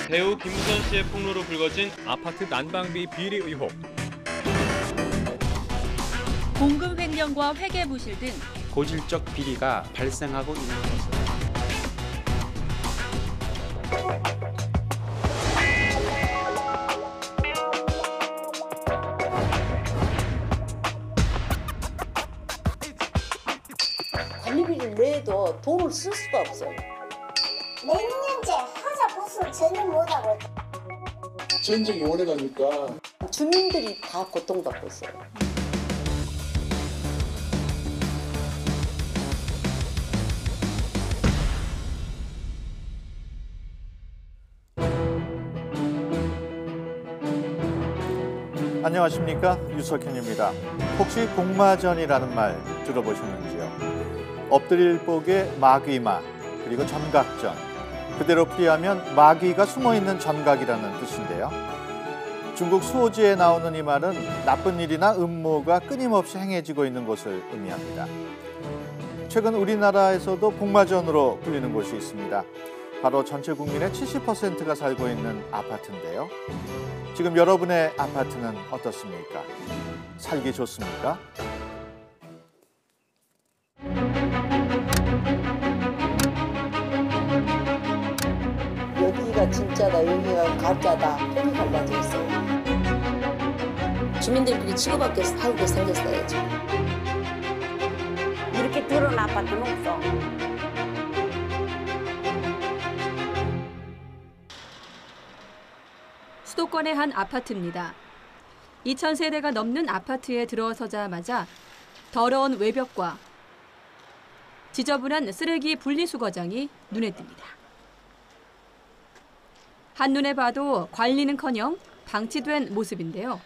배우 김우선 씨의 폭로로 불거진 아파트 난방비 비리 의혹. 공금 횡령과 회계 부실 등 고질적 비리가 발생하고 있는 것을. 관리비를 내도 돈을 쓸 수가 없어요. 몇 년째 하자 보수를 전혀 못하고 전쟁이 오래가니까 주민들이 다 고통받고 있어요. 안녕하십니까, 유석현입니다. 혹시 복마전이라는 말 들어보셨는지요? 엎드릴 복에 마귀마, 그리고 전각전. 그대로 풀이하면 마귀가 숨어있는 전각이라는 뜻인데요. 중국 수오지에 나오는 이 말은 나쁜 일이나 음모가 끊임없이 행해지고 있는 것을 의미합니다. 최근 우리나라에서도 복마전으로 불리는 곳이 있습니다. 바로 전체 국민의 70%가 살고 있는 아파트인데요. 지금 여러분의 아파트는 어떻습니까? 살기 좋습니까? 여기가 진짜다, 여기가 가짜다, 편이 갈라져 있어요. 주민들끼리 치고받게 살게 생겼어요, 지금. 이렇게 들어온 아파트는 없어. 수도권의 한 아파트입니다. 2,000세대가 넘는 아파트에 들어서자마자 더러운 외벽과 지저분한 쓰레기 분리수거장이 눈에 띕니다. 한눈에 봐도 관리는커녕 방치된 모습인데요.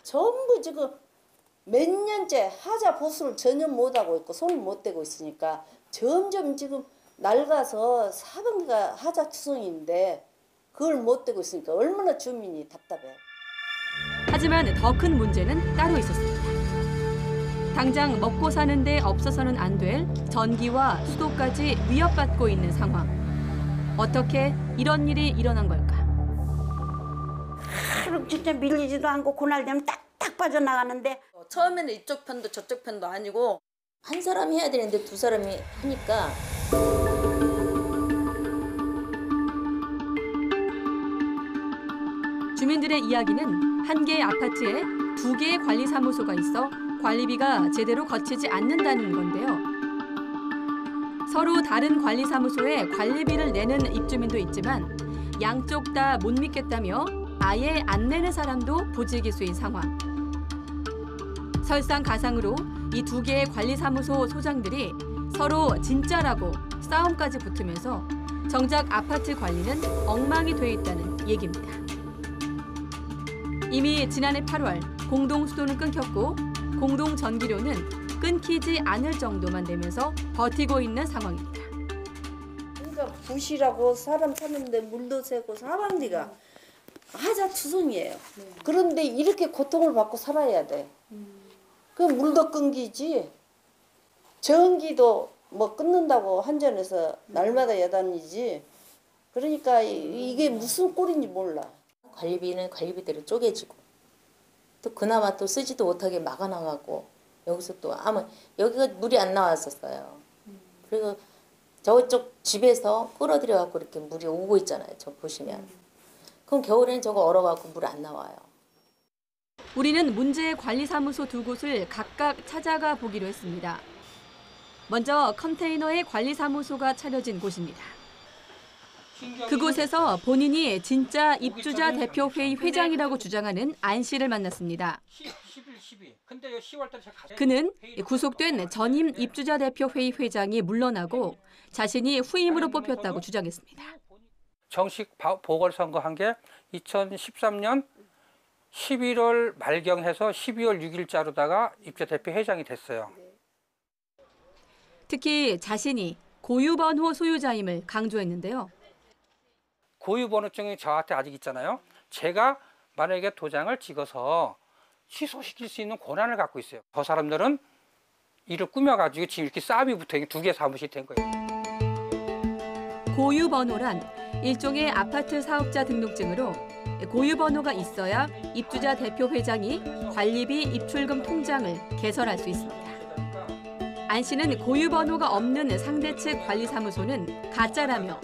전부 지금 몇 년째 하자 보수를 전혀 못하고 있고 손을 못 대고 있으니까 점점 지금 낡아서 사방가 하자 투성인데 그걸 못 대고 있으니까 얼마나 주민이 답답해. 하지만 더 큰 문제는 따로 있었습니다. 당장 먹고 사는데 없어서는 안 될 전기와 수도까지 위협받고 있는 상황. 어떻게 이런 일이 일어난 걸까? 하루 진짜 밀리지도 않고 그날 되면 딱딱 빠져나가는데 처음에는 이쪽 편도 저쪽 편도 아니고 한 사람이 해야 되는데 두 사람이 하니까 주민들의 이야기는 한 개의 아파트에 두 개의 관리사무소가 있어 관리비가 제대로 거치지 않는다는 건데요. 서로 다른 관리사무소에 관리비를 내는 입주민도 있지만 양쪽 다 못 믿겠다며 아예 안 내는 사람도 부지기수인 상황. 설상가상으로 이 두 개의 관리사무소 소장들이 서로 진짜라고 싸움까지 붙으면서 정작 아파트 관리는 엉망이 돼 있다는 얘기입니다. 이미 지난해 8월 공동수도는 끊겼고 공동전기료는 끊기지 않을 정도만 내면서 버티고 있는 상황입니다. 그러니까 부실하고 사람 사는데 물도 새고 사방디가 하자 투성이에요. 그런데 이렇게 고통을 받고 살아야 돼. 그 물도 끊기지. 전기도 뭐 끊는다고 한전에서 날마다 야단이지. 그러니까 이게 무슨 꼴인지 몰라. 관리비는 관리비대로 쪼개지고 또 그나마 또 쓰지도 못하게 막아나가고 여기서 또 아무 여기가 물이 안 나왔었어요. 그리고 저쪽 집에서 끌어들여 갖고 이렇게 물이 오고 있잖아요. 저 보시면. 그럼 겨울에는 저거 얼어갖고 물 안 나와요. 우리는 문제의 관리사무소 두 곳을 각각 찾아가 보기로 했습니다. 먼저 컨테이너의 관리사무소가 차려진 곳입니다. 그곳에서 본인이 진짜 입주자 대표회의 회장이라고 주장하는 안 씨를 만났습니다. 그는 구속된 전임 입주자 대표회의 회장이 물러나고 자신이 후임으로 뽑혔다고 주장했습니다. 정식 보궐선거 한 게 2013년 11월 말경해서 12월 6일자로다가 입주자 대표 회장이 됐어요. 특히 자신이 고유번호 소유자임을 강조했는데요. 고유번호증이 저한테 아직 있잖아요. 제가 만약에 도장을 찍어서 취소시킬 수 있는 권한을 갖고 있어요. 저 사람들은 이를 꾸며가지고 지금 이렇게 싸움이 붙어 있는 두 개 사무실이 된 거예요. 고유번호란 일종의 아파트 사업자 등록증으로 고유번호가 있어야 입주자 대표 회장이 관리비 입출금 통장을 개설할 수 있습니다. 안 씨는 고유번호가 없는 상대측 관리사무소는 가짜라며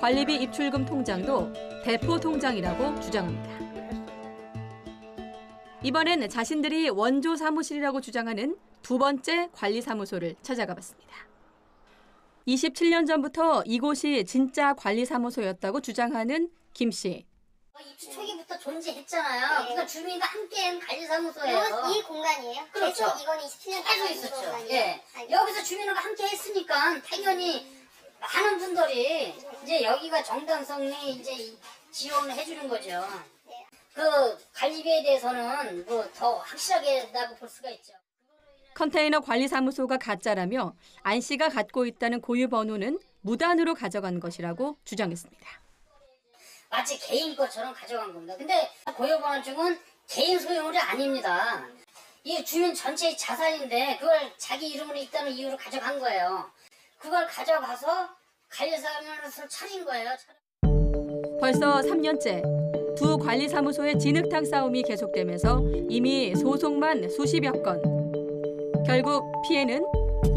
관리비 입출금 통장도 대포 통장이라고 주장합니다. 이번엔 자신들이 원조 사무실이라고 주장하는 두 번째 관리사무소를 찾아가 봤습니다. 27년 전부터 이곳이 진짜 관리사무소였다고 주장하는 김 씨. 입주 초기부터 존재했잖아요. 그러니까 주민과 함께한 관리사무소예요. 이 공간이에요? 그렇죠. 계속 이거는 27년 계속 있었죠. 예. 여기서 주민과 함께 했으니까 당연히 많은 분들이 이제 여기가 정당성이 이제 지원을 해주는 거죠. 그 관리비에 대해서는 뭐 더 확실하게 나고 볼 수가 있죠. 컨테이너 관리사무소가 가짜라며 안 씨가 갖고 있다는 고유 번호는 무단으로 가져간 것이라고 주장했습니다. 마치 개인 것처럼 가져간 겁니다. 근데 고유번호증은 개인 소유물이 아닙니다. 이 주민 전체의 자산인데 그걸 자기 이름으로 있다는 이유로 가져간 거예요. 그걸 가져가서 관리사무소를 차린 거예요. 벌써 3년째 두 관리사무소의 진흙탕 싸움이 계속되면서 이미 소송만 수십여 건. 결국 피해는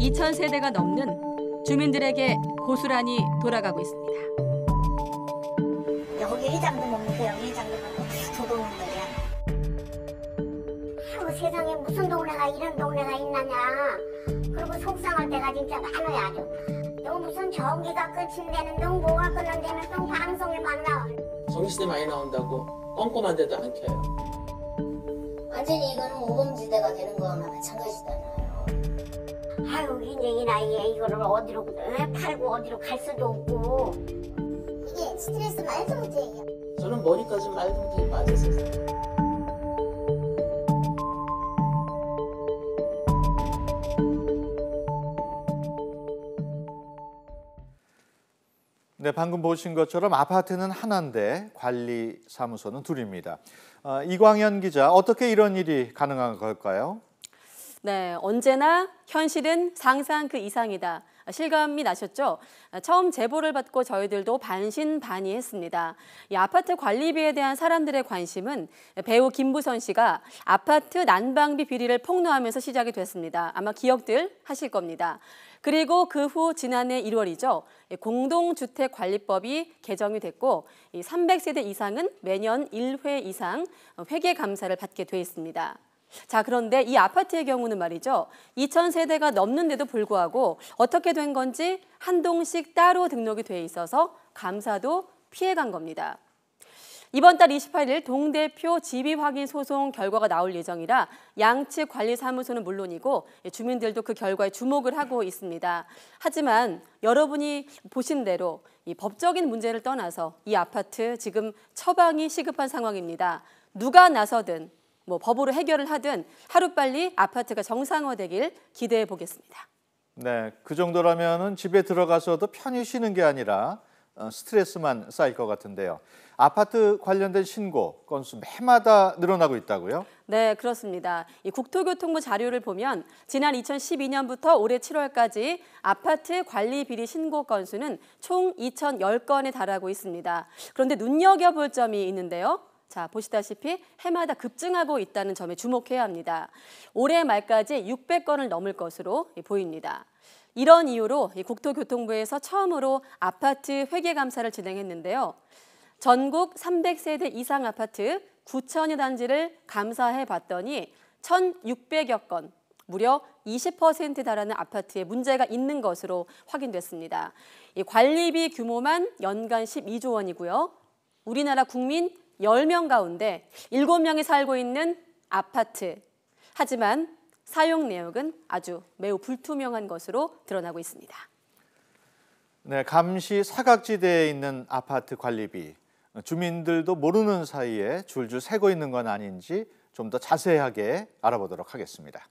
2,000세대가 넘는 주민들에게 고스란히 돌아가고 있습니다. 여기 회장도 먹는 거야. 회장도 먹고 도둑는 거야. 아이고 세상에 무슨 동네가 이런 동네가 있나냐. 그리고 속상할 때가 진짜 많아요 아주. 또 무슨 전기가 끝인데는 또 뭐가 끝난다면 또 방송에만 나와. 전기세대 많이 나온다고 꼼꼼한 데도 안 켜요. 완전히 이거는 모범지대가 되는 거나 마찬가지잖아요. 아유 이제 이 나이에 이거를 어디로 팔고 어디로 갈 수도 없고. 이게 스트레스 말도 못해요. 저는 머리까지 말도 못해 빠졌었어요. 네, 방금 보신 것처럼 아파트는 하나인데 관리사무소는 둘입니다. 이광현 기자, 어떻게 이런 일이 가능한 걸까요? 네, 언제나 현실은 상상 그 이상이다. 실감이 나셨죠? 처음 제보를 받고 저희들도 반신반의했습니다. 이 아파트 관리비에 대한 사람들의 관심은 배우 김부선 씨가 아파트 난방비 비리를 폭로하면서 시작이 됐습니다. 아마 기억들 하실 겁니다. 그리고 그 후 지난해 1월이죠. 공동주택관리법이 개정이 됐고 300세대 이상은 매년 1회 이상 회계감사를 받게 돼 있습니다. 자, 그런데 이 아파트의 경우는 말이죠. 2,000세대가 넘는데도 불구하고 어떻게 된 건지 한 동씩 따로 등록이 돼 있어서 감사도 피해간 겁니다. 이번 달 28일 동대표 지위 확인 소송 결과가 나올 예정이라 양측 관리사무소는 물론이고 주민들도 그 결과에 주목을 하고 있습니다. 하지만 여러분이 보신 대로 이 법적인 문제를 떠나서 이 아파트 지금 처방이 시급한 상황입니다. 누가 나서든 뭐 법으로 해결을 하든 하루빨리 아파트가 정상화되길 기대해 보겠습니다. 네, 그 정도라면은 집에 들어가서도 편히 쉬는 게 아니라 스트레스만 쌓일 것 같은데요. 아파트 관련된 신고 건수 매마다 늘어나고 있다고요? 네, 그렇습니다. 이 국토교통부 자료를 보면 지난 2012년부터 올해 7월까지 아파트 관리 비리 신고 건수는 총 2,010건에 달하고 있습니다. 그런데 눈여겨볼 점이 있는데요. 자, 보시다시피 해마다 급증하고 있다는 점에 주목해야 합니다. 올해 말까지 600건을 넘을 것으로 보입니다. 이런 이유로 국토교통부에서 처음으로 아파트 회계감사를 진행했는데요. 전국 300세대 이상 아파트 9,000여 단지를 감사해 봤더니 1,600여 건, 무려 20%에 달하는 아파트에 문제가 있는 것으로 확인됐습니다. 이 관리비 규모만 연간 12조 원이고요. 우리나라 국민 10명 가운데 7명이 살고 있는 아파트. 하지만 사용 내역은 아주 매우 불투명한 것으로 드러나고 있습니다. 네, 감시 사각지대에 있는 아파트 관리비. 주민들도 모르는 사이에 줄줄 새고 있는 건 아닌지 좀 더 자세하게 알아보도록 하겠습니다.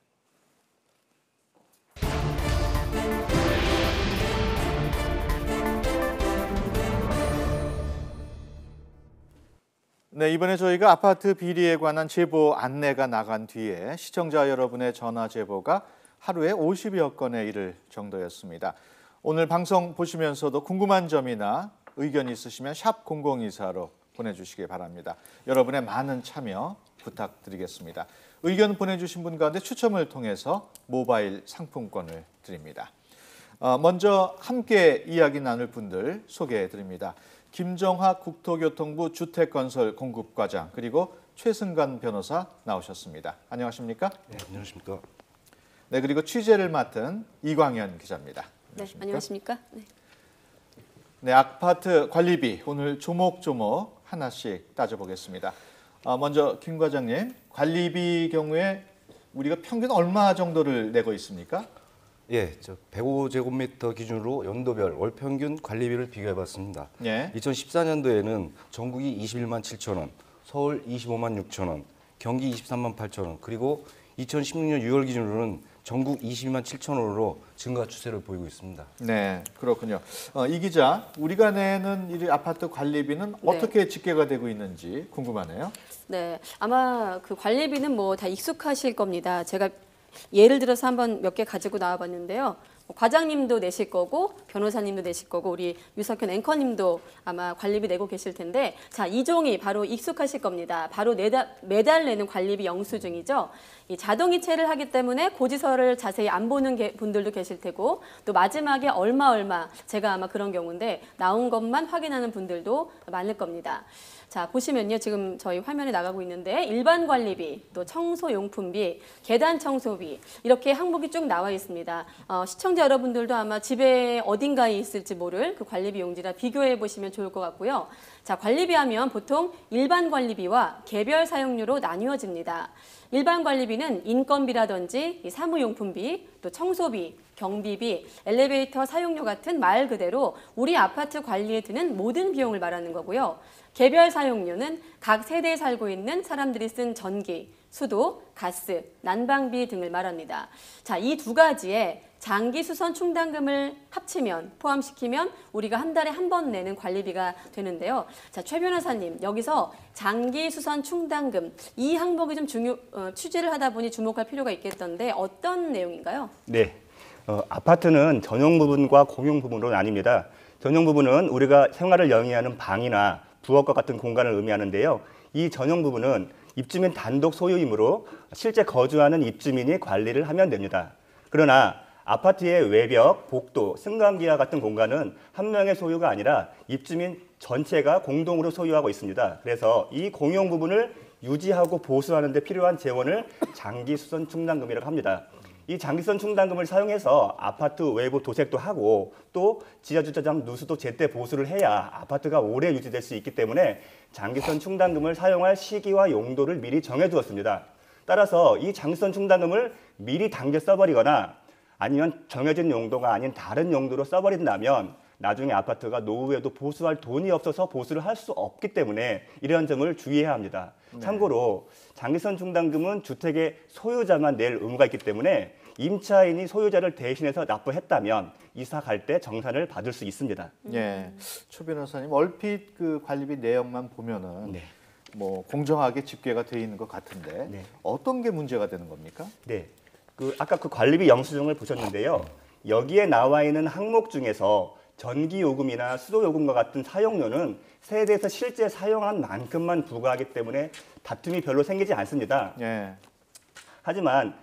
네, 이번에 저희가 아파트 비리에 관한 제보 안내가 나간 뒤에 시청자 여러분의 전화 제보가 하루에 50여 건에 이를 정도였습니다. 오늘 방송 보시면서도 궁금한 점이나 의견 있으시면 샵 0024로 보내주시기 바랍니다. 여러분의 많은 참여 부탁드리겠습니다. 의견 보내주신 분 가운데 추첨을 통해서 모바일 상품권을 드립니다. 먼저 함께 이야기 나눌 분들 소개해드립니다. 김정학 국토교통부 주택건설 공급과장 그리고 최승관 변호사 나오셨습니다. 안녕하십니까? 네, 안녕하십니까? 네, 그리고 취재를 맡은 이광현 기자입니다. 안녕하십니까? 네. 네, 아파트 관리비 오늘 조목조목 하나씩 따져보겠습니다. 먼저 김 과장님, 관리비 경우에 우리가 평균 얼마 정도를 내고 있습니까? 예, 105제곱미터 기준으로 연도별 월 평균 관리비를 비교해봤습니다. 예. 2014년도에는 전국이 21만 7천 원, 서울 25만 6천 원, 경기 23만 8천 원, 그리고 2016년 6월 기준으로는 전국 22만 7천 원으로 증가 추세를 보이고 있습니다. 네, 그렇군요. 이 기자, 우리가 내는 이 아파트 관리비는 어떻게 집계가 되고 있는지 궁금하네요. 네, 아마 그 관리비는 뭐 다 익숙하실 겁니다. 제가 예를 들어서 한번 몇 개 가지고 나와봤는데요. 과장님도 내실 거고 변호사님도 내실 거고 우리 유석현 앵커님도 아마 관리비 내고 계실 텐데 자, 이 종이 바로 익숙하실 겁니다. 바로 매달 내는 관리비 영수증이죠. 이 자동이체를 하기 때문에 고지서를 자세히 안 보는 분들도 계실 테고 또 마지막에 얼마 제가 아마 그런 경우인데 나온 것만 확인하는 분들도 많을 겁니다. 자, 보시면요. 지금 저희 화면에 나가고 있는데 일반 관리비, 또 청소용품비, 계단 청소비 이렇게 항목이 쭉 나와 있습니다. 시청자 여러분들도 아마 집에 어딘가에 있을지 모를 그 관리비 용지라 비교해 보시면 좋을 것 같고요. 자, 관리비 하면 보통 일반 관리비와 개별 사용료로 나뉘어집니다. 일반 관리비는 인건비라든지 사무용품비, 또 청소비, 경비비, 엘리베이터 사용료 같은 말 그대로 우리 아파트 관리에 드는 모든 비용을 말하는 거고요. 개별 사용료는 각 세대에 살고 있는 사람들이 쓴 전기, 수도, 가스, 난방비 등을 말합니다. 자, 이 두 가지에 장기 수선 충당금을 합치면 포함시키면 우리가 한 달에 한 번 내는 관리비가 되는데요. 자, 최 변호사님, 여기서 장기 수선 충당금 이 항목이 좀 취재를 하다 보니 주목할 필요가 있겠던데 어떤 내용인가요? 네, 아파트는 전용 부분과 공용 부분으로 나뉩니다. 전용 부분은 우리가 생활을 영위하는 방이나 부엌과 같은 공간을 의미하는데요. 이 전용 부분은 입주민 단독 소유이므로 실제 거주하는 입주민이 관리를 하면 됩니다. 그러나 아파트의 외벽, 복도, 승강기와 같은 공간은 한 명의 소유가 아니라 입주민 전체가 공동으로 소유하고 있습니다. 그래서 이 공용 부분을 유지하고 보수하는 데 필요한 재원을 장기수선 충당금이라고 합니다. 이 장기수선 충당금을 사용해서 아파트 외부 도색도 하고 또 지하주차장 누수도 제때 보수를 해야 아파트가 오래 유지될 수 있기 때문에 장기수선 충당금을 사용할 시기와 용도를 미리 정해두었습니다. 따라서 이 장기수선 충당금을 미리 당겨 써버리거나 아니면 정해진 용도가 아닌 다른 용도로 써버린다면 나중에 아파트가 노후에도 보수할 돈이 없어서 보수를 할 수 없기 때문에 이런 점을 주의해야 합니다. 네. 참고로 장기수선 충당금은 주택의 소유자만 낼 의무가 있기 때문에 임차인이 소유자를 대신해서 납부했다면 이사 갈 때 정산을 받을 수 있습니다. 예, 최 변호사님 얼핏 그 관리비 내역만 보면은 네. 뭐 공정하게 집계가 돼 있는 것 같은데 네. 어떤 게 문제가 되는 겁니까? 네, 아까 그 관리비 영수증을 보셨는데요. 여기에 나와 있는 항목 중에서 전기요금이나 수도요금과 같은 사용료는 세대에서 실제 사용한 만큼만 부과하기 때문에 다툼이 별로 생기지 않습니다. 예. 하지만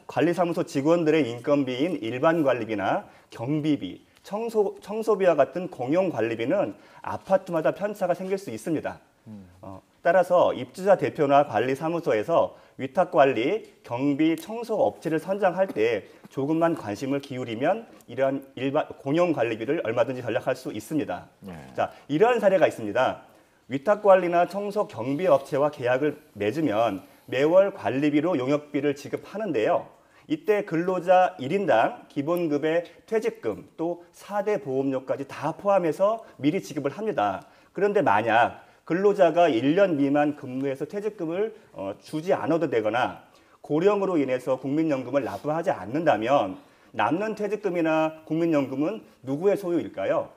관리사무소 직원들의 인건비인 일반 관리비나 경비비, 청소비와 같은 공용 관리비는 아파트마다 편차가 생길 수 있습니다. 따라서 입주자 대표나 관리사무소에서 위탁관리, 경비, 청소 업체를 선정할 때 조금만 관심을 기울이면 이러한 일반 공용 관리비를 얼마든지 절약할 수 있습니다. 자, 이러한 사례가 있습니다. 위탁관리나 청소 경비 업체와 계약을 맺으면 매월 관리비로 용역비를 지급하는데요. 이때 근로자 1인당 기본급의 퇴직금 또 4대 보험료까지 다 포함해서 미리 지급을 합니다. 그런데 만약 근로자가 1년 미만 근무해서 퇴직금을 주지 않아도 되거나 고령으로 인해서 국민연금을 납부하지 않는다면 남는 퇴직금이나 국민연금은 누구의 소유일까요?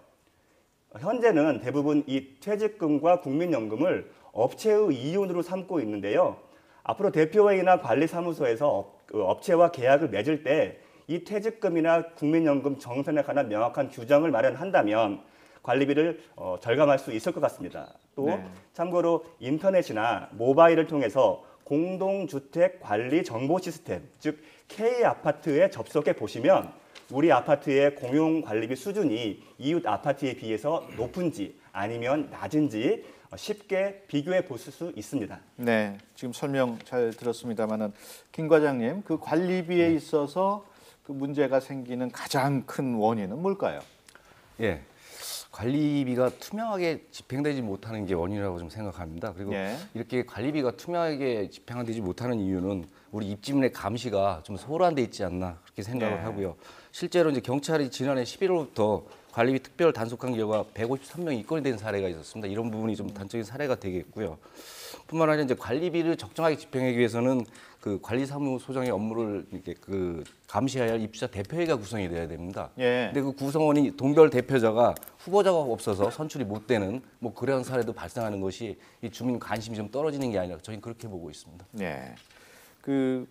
현재는 대부분 이 퇴직금과 국민연금을 업체의 이윤으로 삼고 있는데요. 앞으로 대표회의나 관리사무소에서 업체와 계약을 맺을 때 이 퇴직금이나 국민연금 정산에 관한 명확한 규정을 마련한다면 관리비를 절감할 수 있을 것 같습니다. 또 참고로 인터넷이나 모바일을 통해서 공동주택 관리 정보 시스템, 즉 K아파트에 접속해 보시면 우리 아파트의 공용 관리비 수준이 이웃 아파트에 비해서 높은지 아니면 낮은지 쉽게 비교해 보실 수 있습니다. 네, 지금 설명 잘 들었습니다만은 김 과장님, 그 관리비에 있어서 그 문제가 생기는 가장 큰 원인은 뭘까요? 예, 관리비가 투명하게 집행되지 못하는 게 원인이라고 좀 생각합니다. 그리고 이렇게 관리비가 투명하게 집행되지 못하는 이유는 우리 입주민의 감시가 좀 소홀한 데 있지 않나 그렇게 생각을 하고요. 실제로 이제 경찰이 지난해 11월부터 관리비 특별 단속한 결과 153명이 입건이 된 사례가 있었습니다. 이런 부분이 좀 단적인 사례가 되겠고요. 뿐만 아니라 이제 관리비를 적정하게 집행하기 위해서는 그 관리사무소장의 업무를 이렇게 그 감시해야 할 입주자 대표회가 구성이 돼야 됩니다. 근데 그 구성원이 동별 대표자가 후보자가 없어서 선출이 못 되는 뭐 그런 사례도 발생하는 것이 이 주민 관심이 좀 떨어지는 게 아니라 저희는 그렇게 보고 있습니다. 네, 그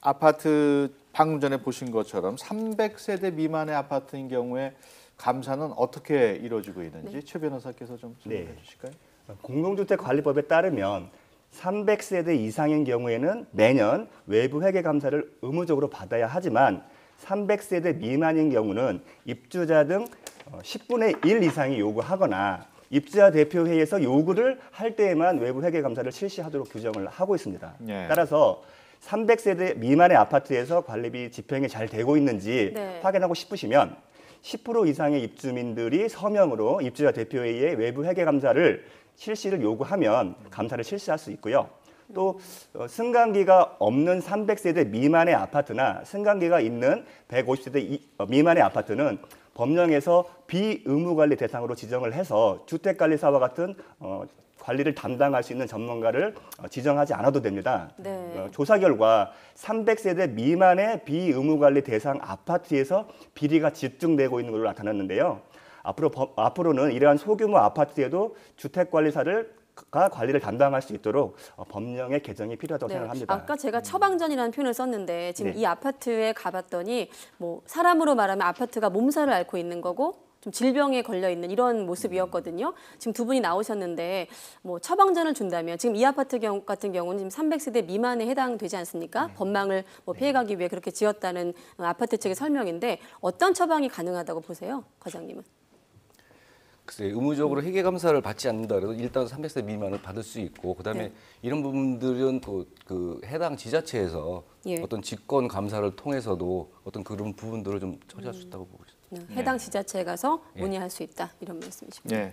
아파트 방금 전에 보신 것처럼 300세대 미만의 아파트인 경우에 감사는 어떻게 이루어지고 있는지 최 변호사께서 좀 설명해 주실까요? 공동주택관리법에 따르면 300세대 이상인 경우에는 매년 외부 회계 감사를 의무적으로 받아야 하지만 300세대 미만인 경우는 입주자 등 10분의 1 이상이 요구하거나 입주자 대표회의에서 요구를 할 때에만 외부 회계 감사를 실시하도록 규정을 하고 있습니다. 따라서 300세대 미만의 아파트에서 관리비 집행이 잘 되고 있는지 확인하고 싶으시면 10% 이상의 입주민들이 서명으로 입주자 대표회의에 외부 회계 감사를 실시를 요구하면 감사를 실시할 수 있고요. 또 승강기가 없는 300세대 미만의 아파트나 승강기가 있는 150세대 미만의 아파트는 법령에서 비의무관리 대상으로 지정을 해서 주택관리사와 같은 관리를 담당할 수 있는 전문가를 지정하지 않아도 됩니다. 조사 결과 300세대 미만의 비의무관리 대상 아파트에서 비리가 집중되고 있는 걸로 나타났는데요. 앞으로는 이러한 소규모 아파트에도 주택관리사가 관리를 담당할 수 있도록 법령의 개정이 필요하다고 생각합니다. 아까 제가 처방전이라는 표현을 썼는데 지금 이 아파트에 가봤더니 뭐 사람으로 말하면 아파트가 몸살을 앓고 있는 거고 좀 질병에 걸려 있는 이런 모습이었거든요. 지금 두 분이 나오셨는데 뭐 처방전을 준다면 지금 이 아파트 같은 경우는 지금 300세대 미만에 해당되지 않습니까? 법망을 뭐 피해가기 위해 그렇게 지었다는 아파트 측의 설명인데 어떤 처방이 가능하다고 보세요, 과장님은? 글쎄, 의무적으로 회계 감사를 받지 않는다 그래도 일단 300세 미만을 받을 수 있고 그다음에 이런 부분들은 또 그 해당 지자체에서 어떤 직권 감사를 통해서도 어떤 그런 부분들을 좀 처리할 수 있다고 보고 있습니다. 해당 지자체에 가서 문의할 수 있다 이런 말씀이십니다. 네,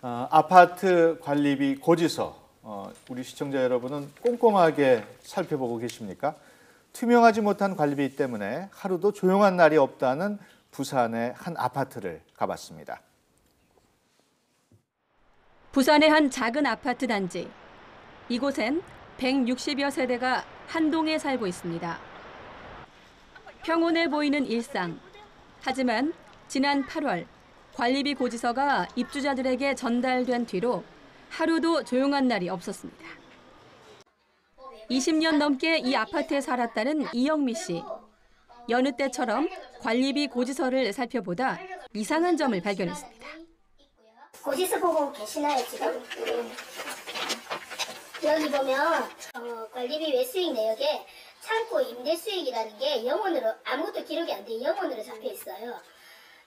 아파트 관리비 고지서 우리 시청자 여러분은 꼼꼼하게 살펴보고 계십니까? 투명하지 못한 관리비 때문에 하루도 조용한 날이 없다는 부산의 한 아파트를 가봤습니다. 부산의 한 작은 아파트 단지. 이곳엔 160여 세대가 한 동에 살고 있습니다. 평온해 보이는 일상. 하지만 지난 8월 관리비 고지서가 입주자들에게 전달된 뒤로 하루도 조용한 날이 없었습니다. 20년 넘게 이 아파트에 살았다는 이영미 씨. 여느 때처럼 관리비 고지서를 살펴보다 이상한 점을 발견했습니다. 고지서 보고 계시나요, 지금? 여기 보면 관리비 외수익 내역에 창고 임대 수익이라는 게 영원으로 아무것도 기록이 안 돼 영원으로 잡혀 있어요.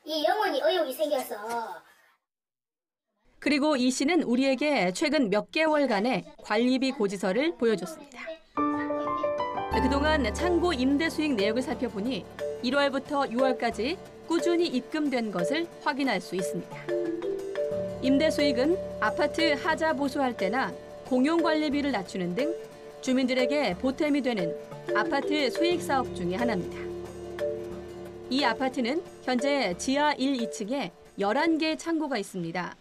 이 영원이 의혹이 생겨서. 그리고 이 씨는 우리에게 최근 몇 개월간의 관리비 고지서를 보여줬습니다. 그동안 창고 임대 수익 내역을 살펴보니 1월부터 6월까지 꾸준히 입금된 것을 확인할 수 있습니다. 임대 수익은 아파트 하자 보수할 때나 공용 관리비를 낮추는 등 주민들에게 보탬이 되는 아파트 수익 사업 중에 하나입니다. 이 아파트는 현재 지하 1, 2층에 11개의 창고가 있습니다.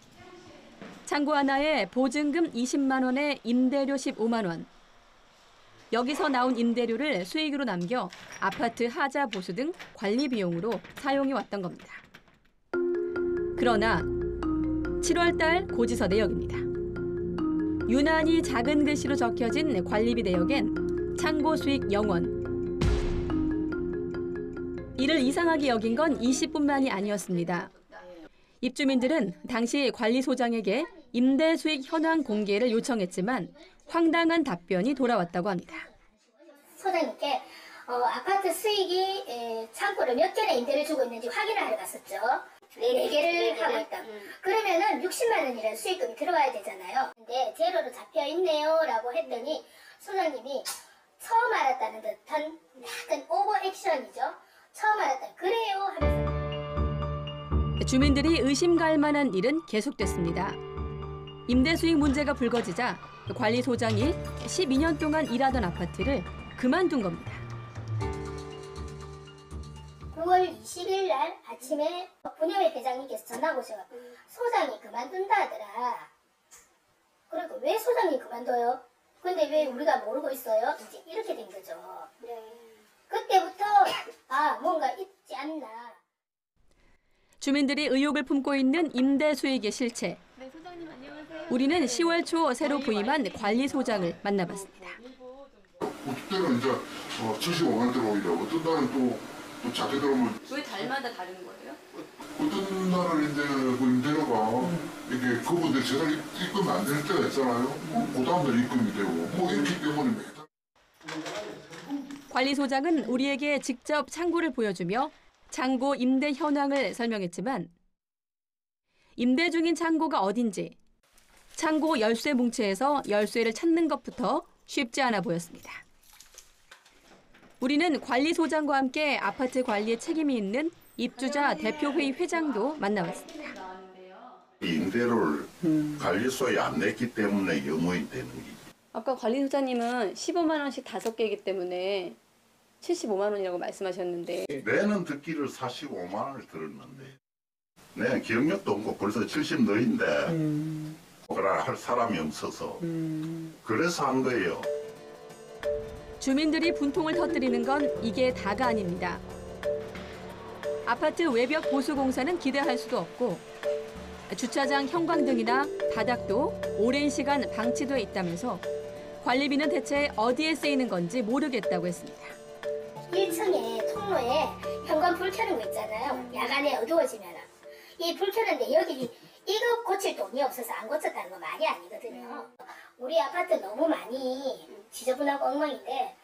창고 하나에 보증금 20만 원에 임대료 15만 원. 여기서 나온 임대료를 수익으로 남겨 아파트 하자 보수 등 관리 비용으로 사용해 왔던 겁니다. 그러나 7월 달 고지서 내역입니다. 유난히 작은 글씨로 적혀진 관리비 내역엔 창고 수익 0원. 이를 이상하게 여긴 건 이 씨뿐만이 아니었습니다. 입주민들은 당시 관리소장에게 임대 수익 현황 공개를 요청했지만 황당한 답변이 돌아왔다고 합니다. 소장님께 아파트 수익이 창고를 몇 개나 임대를 주고 있는지 확인을 하러 갔었죠. 4개를 하고 있다. 그러면은 60만 원이라는 수익금이 들어와야 되잖아요. 근데 제로로 잡혀 있네요 라고 했더니 소장님이 처음 알았다는 듯한 약간 오버 액션이죠. 처음 알았다. 그래요 하면서. 주민들이 의심갈 만한 일은 계속됐습니다. 임대 수익 문제가 불거지자 관리소장이 12년 동안 일하던 아파트를 그만둔 겁니다. 9월 20일 날 아침에 분여회 회장님께서 전화가 오셔서 소장이 그만둔다 하더라. 그러니까 왜 소장이 그만둬요? 근데 왜 우리가 모르고 있어요? 이제 이렇게 된 거죠. 그때부터 뭔가 있지 않나. 주민들이 의혹을 품고 있는 임대 수익의 실체. 우리는 10월 초 새로 부임한 관리소장을 만나봤습니다. 어떤 때는 이제 75만 원 들어오고요. 어떤 날은 또 작게 들어오면 왜 달마다 다른 거예요? 어떤 날은 이제 그 임대료가 이게 그분들 제대로 입금이 안 될 때가 있잖아요. 그 다음날 입금이 되고 뭐 이렇기 때문에 매달. 관리소장은 우리에게 직접 창고를 보여주며 창고 임대 현황을 설명했지만 임대 중인 창고가 어딘지 창고 열쇠 뭉치에서 열쇠를 찾는 것부터 쉽지 않아 보였습니다. 우리는 관리소장과 함께 아파트 관리에 책임이 있는 입주자 대표회의 회장도 만나봤습니다. 임대료를 관리소에 안 냈기 때문에 영업이 되는 거지. 아까 관리소장님은 15만 원씩 5개이기 때문에 75만 원이라고 말씀하셨는데 내는 듣기를 45만 원을 들었는데 내 기억력도 없고 벌써 70너인데 그러나 할 사람이 없어서 그래서 한 거예요. 주민들이 분통을 터뜨리는 건 이게 다가 아닙니다. 아파트 외벽 보수 공사는 기대할 수도 없고 주차장 형광등이나 바닥도 오랜 시간 방치돼 있다면서 관리비는 대체 어디에 쓰이는 건지 모르겠다고 했습니다. 1층에 통로에 현관 불 켜는 거 있잖아요. 야간에 어두워지면 이 불 켜는데 여기 이거 고칠 돈이 없어서 안 고쳤다는 거 말이 아니거든요. 우리 아파트 너무 많이 지저분하고 엉망인데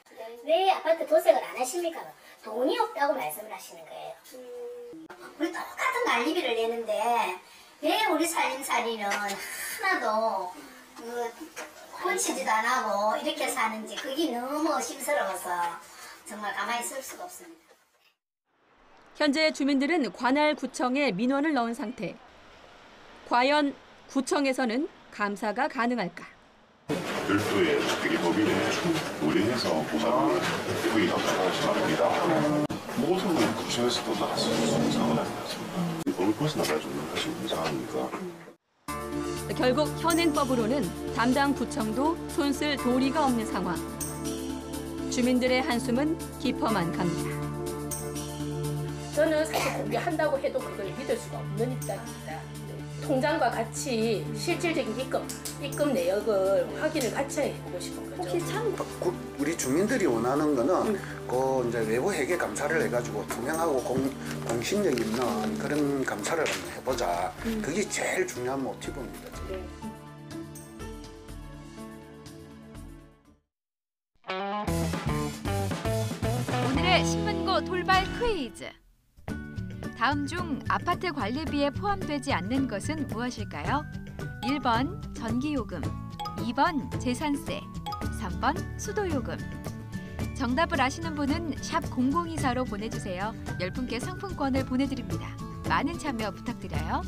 왜 아파트 도색을 안 하십니까? 돈이 없다고 말씀을 하시는 거예요. 우리 똑같은 관리비를 내는데 왜 우리 살림살이는 하나도 고치지도 안 하고 이렇게 사는지 그게 너무 의심스러워서 정말 가만히 있을 수가 없습니다. 현재 주민들은 관할 구청에 민원을 넣은 상태. 과연 구청에서는 감사가 가능할까? 별도의 특별히 법인에 의뢰해서 보상을 거의 감사하지 말입니다. 모든 건 구청에서도 나갔을 수 있는 상황은 아니었습니다. 법을 벗어나갈 정도는 할수 있는 상황이니까. 결국 현행법으로는 담당 구청도 손쓸 도리가 없는 상황. 주민들의 한숨은 깊어만 갑니다. 저는 사실 공개한다고 해도 그걸 믿을 수가 없는 입장입니다. 통장과 같이 실질적인 입금 내역을 확인을 같이 해보고 싶은 거죠. 혹시 우리 주민들이 원하는 거는 그 이제 외부 회계 감사를 해가지고 투명하고 공신력 있는 그런 감사를 한번 해보자. 그게 제일 중요한 모티브입니다. 지금. 오늘의 신문고 돌발 퀴즈. 다음 중 아파트 관리비에 포함되지 않는 것은 무엇일까요? 1번 전기요금, 2번 재산세, 3번 수도요금. 정답을 아시는 분은 샵 0024로 보내주세요. 10분께 상품권을 보내드립니다. 많은 참여 부탁드려요.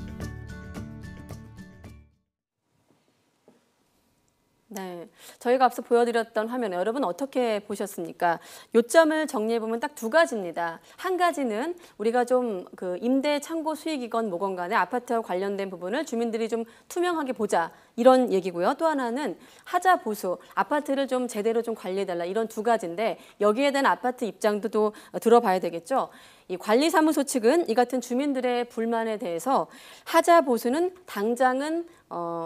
네, 저희가 앞서 보여드렸던 화면 여러분 어떻게 보셨습니까? 요점을 정리해보면 딱 두 가지입니다. 한 가지는 우리가 좀 그 임대 창고 수익이건 뭐건 간에 아파트와 관련된 부분을 주민들이 좀 투명하게 보자 이런 얘기고요. 또 하나는 하자 보수, 아파트를 좀 제대로 좀 관리해달라 이런 두 가지인데 여기에 대한 아파트 입장도 또 들어봐야 되겠죠. 이 관리사무소 측은 이 같은 주민들의 불만에 대해서 하자 보수는 당장은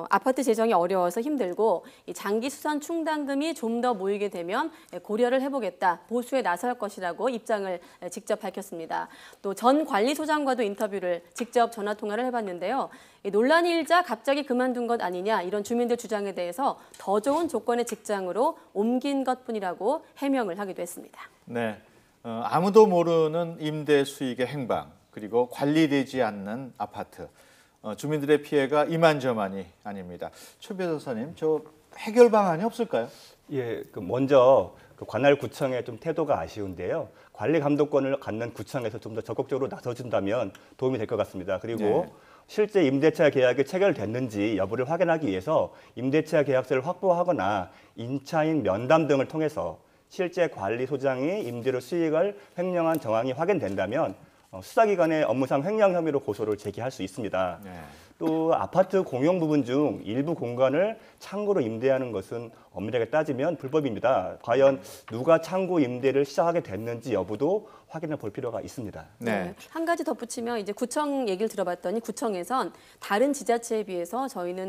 아파트 재정이 어려워서 힘들고 이 장기 수선 충당금이 좀 더 모이게 되면 고려를 해보겠다, 보수에 나설 것이라고 입장을 직접 밝혔습니다. 또 전 관리소장과도 인터뷰를 직접 전화 통화를 해봤는데요. 이 논란이 일자 갑자기 그만둔 것 아니냐, 이런 주민들 주장에 대해서 더 좋은 조건의 직장으로 옮긴 것뿐이라고 해명을 하기도 했습니다. 네, 아무도 모르는 임대 수익의 행방, 그리고 관리되지 않는 아파트. 주민들의 피해가 이만저만이 아닙니다. 최 변호사님, 저 해결 방안이 없을까요? 예, 먼저 관할구청의 좀 태도가 아쉬운데요. 관리 감독권을 갖는 구청에서 좀 더 적극적으로 나서준다면 도움이 될 것 같습니다. 그리고 네. 실제 임대차 계약이 체결됐는지 여부를 확인하기 위해서 임대차 계약서를 확보하거나 임차인 면담 등을 통해서 실제 관리소장이 임대료 수익을 횡령한 정황이 확인된다면 수사기관의 업무상 횡령 혐의로 고소를 제기할 수 있습니다. 네. 또 아파트 공용 부분 중 일부 공간을 창고로 임대하는 것은 엄밀하게 따지면 불법입니다. 과연 누가 창고 임대를 시작하게 됐는지 여부도 확인해 볼 필요가 있습니다. 네. 한 가지 덧붙이면 이제 구청 얘기를 들어봤더니 구청에선 다른 지자체에 비해서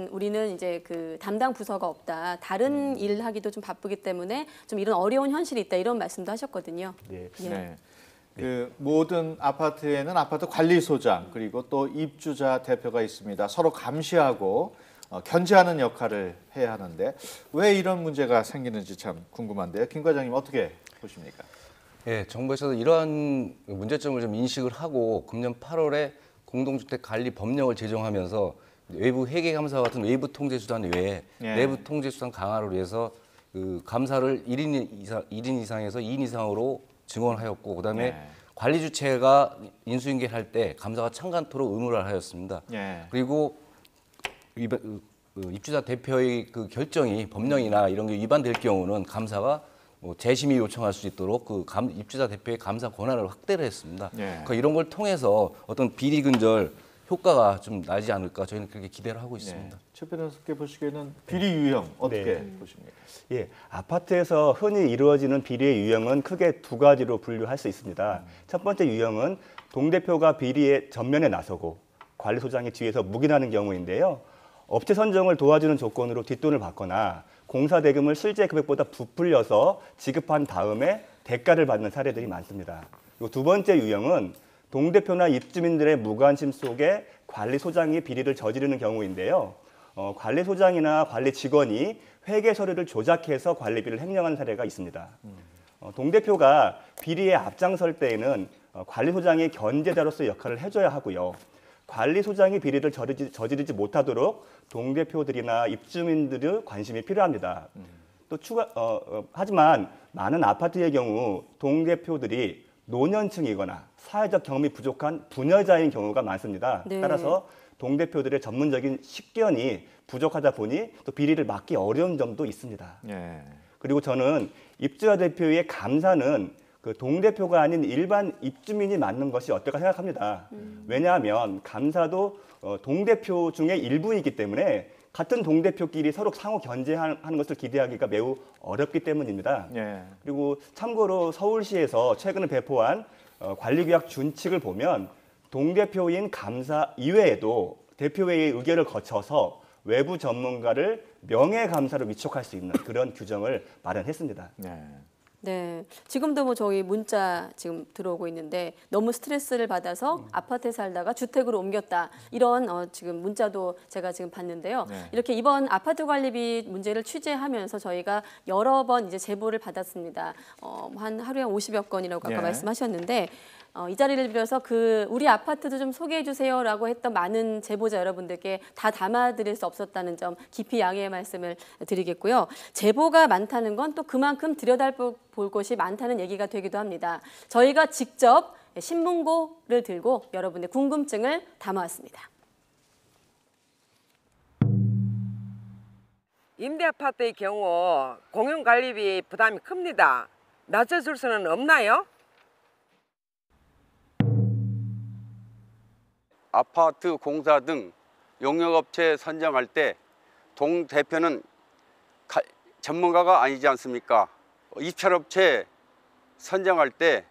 우리는 이제 그 담당 부서가 없다. 다른 일 하기도 좀 바쁘기 때문에 좀 이런 어려운 현실이 있다, 이런 말씀도 하셨거든요. 네. 예. 네. 그 모든 아파트에는 아파트 관리소장, 그리고 또 입주자 대표가 있습니다. 서로 감시하고 견제하는 역할을 해야 하는데 왜 이런 문제가 생기는지 참 궁금한데요. 김 과장님, 어떻게 보십니까? 예, 정부에서도 이러한 문제점을 좀 인식을 하고 금년 8월에 공동주택 관리 법령을 제정하면서 외부 회계감사 같은 외부 통제 수단 외에 내부 통제 수단 강화를 위해서 그 감사를 1인 이상에서 2인 이상으로 증원하였고, 그다음에 관리 주체가 인수인계할 때 감사가 참관토록 의무를 하였습니다. 그리고 입주자 대표의 그 결정이 법령이나 이런 게 위반될 경우는 감사가 재심의 요청할 수 있도록 입주자 대표의 감사 권한을 확대를 했습니다. 그러니까 이런 걸 통해서 어떤 비리 근절 효과가 좀 나지 않을까, 저희는 그렇게 기대를 하고 있습니다. 최 변호사께 보시기에는 비리 유형 어떻게 보십니까? 예, 아파트에서 흔히 이루어지는 비리의 유형은 크게 두 가지로 분류할 수 있습니다. 첫 번째 유형은 동대표가 비리에 전면에 나서고 관리소장이 뒤에서 묵인하는 경우인데요. 업체 선정을 도와주는 조건으로 뒷돈을 받거나 공사 대금을 실제 금액보다 부풀려서 지급한 다음에 대가를 받는 사례들이 많습니다. 그리고 두 번째 유형은 동대표나 입주민들의 무관심 속에 관리소장이 비리를 저지르는 경우인데요. 관리소장이나 관리 직원이 회계 서류를 조작해서 관리비를 횡령한 사례가 있습니다. 동대표가 비리에 앞장설 때에는 관리소장이 견제자로서 역할을 해줘야 하고요. 관리소장이 비리를 저지르지 못하도록 동대표들이나 입주민들의 관심이 필요합니다. 또 하지만 많은 아파트의 경우 동대표들이 노년층이거나 사회적 경험이 부족한 부녀자인 경우가 많습니다. 네. 따라서 동대표들의 전문적인 식견이 부족하다 보니 또 비리를 막기 어려운 점도 있습니다. 그리고 저는 입주자 대표의 감사는 그 동대표가 아닌 일반 입주민이 맡는 것이 어떨까 생각합니다. 왜냐하면 감사도 동대표 중에 일부이기 때문에 같은 동대표끼리 서로 상호 견제하는 것을 기대하기가 매우 어렵기 때문입니다. 그리고 참고로 서울시에서 최근에 배포한 관리규약 준칙을 보면 동대표인 감사 이외에도 대표회의 의결을 거쳐서 외부 전문가를 명예감사로 위촉할 수 있는 그런 규정을 마련했습니다. 네, 지금도 저희 문자 지금 들어오고 있는데 너무 스트레스를 받아서 아파트에 살다가 주택으로 옮겼다, 이런 지금 문자도 제가 지금 봤는데요. 이렇게 이번 아파트 관리비 문제를 취재하면서 저희가 여러 번 이제 제보를 받았습니다. 한 하루에 50여 건이라고 아까 말씀하셨는데 이 자리를 빌어서 우리 아파트도 좀 소개해 주세요라고 했던 많은 제보자 여러분들께 다 담아드릴 수 없었다는 점 깊이 양해의 말씀을 드리겠고요. 제보가 많다는 건 또 그만큼 들여다볼 곳이 많다는 얘기가 되기도 합니다. 저희가 직접 신문고를 들고 여러분의 궁금증을 담아왔습니다. 임대아파트의 경우 공용관리비 부담이 큽니다. 낮춰줄 수는 없나요? 아파트 공사 등 용역업체 선정할 때 동대표는 전문가가 아니지 않습니까? 입찰업체 선정할 때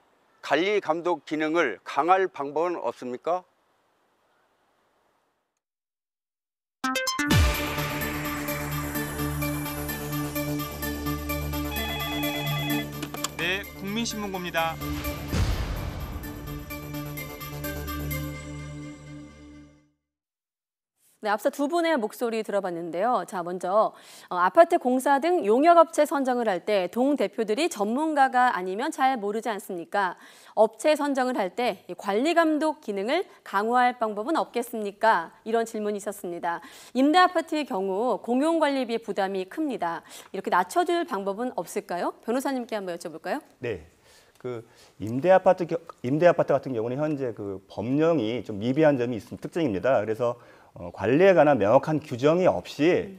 관리 감독 기능을 강화할 방법은 없습니까? 네, 국민신문고입니다. 네, 앞서 두 분의 목소리 들어봤는데요. 자, 먼저 아파트 공사 등 용역업체 선정을 할 때 동대표들이 전문가가 아니면 잘 모르지 않습니까? 업체 선정을 할 때 관리감독 기능을 강화할 방법은 없겠습니까? 이런 질문이 있었습니다. 임대아파트의 경우 공용관리비 부담이 큽니다. 이렇게 낮춰줄 방법은 없을까요? 변호사님께 한번 여쭤볼까요? 네. 임대아파트 같은 경우는 현재 법령이 좀 미비한 점이 있는 특징입니다. 그래서 관리에 관한 명확한 규정이 없이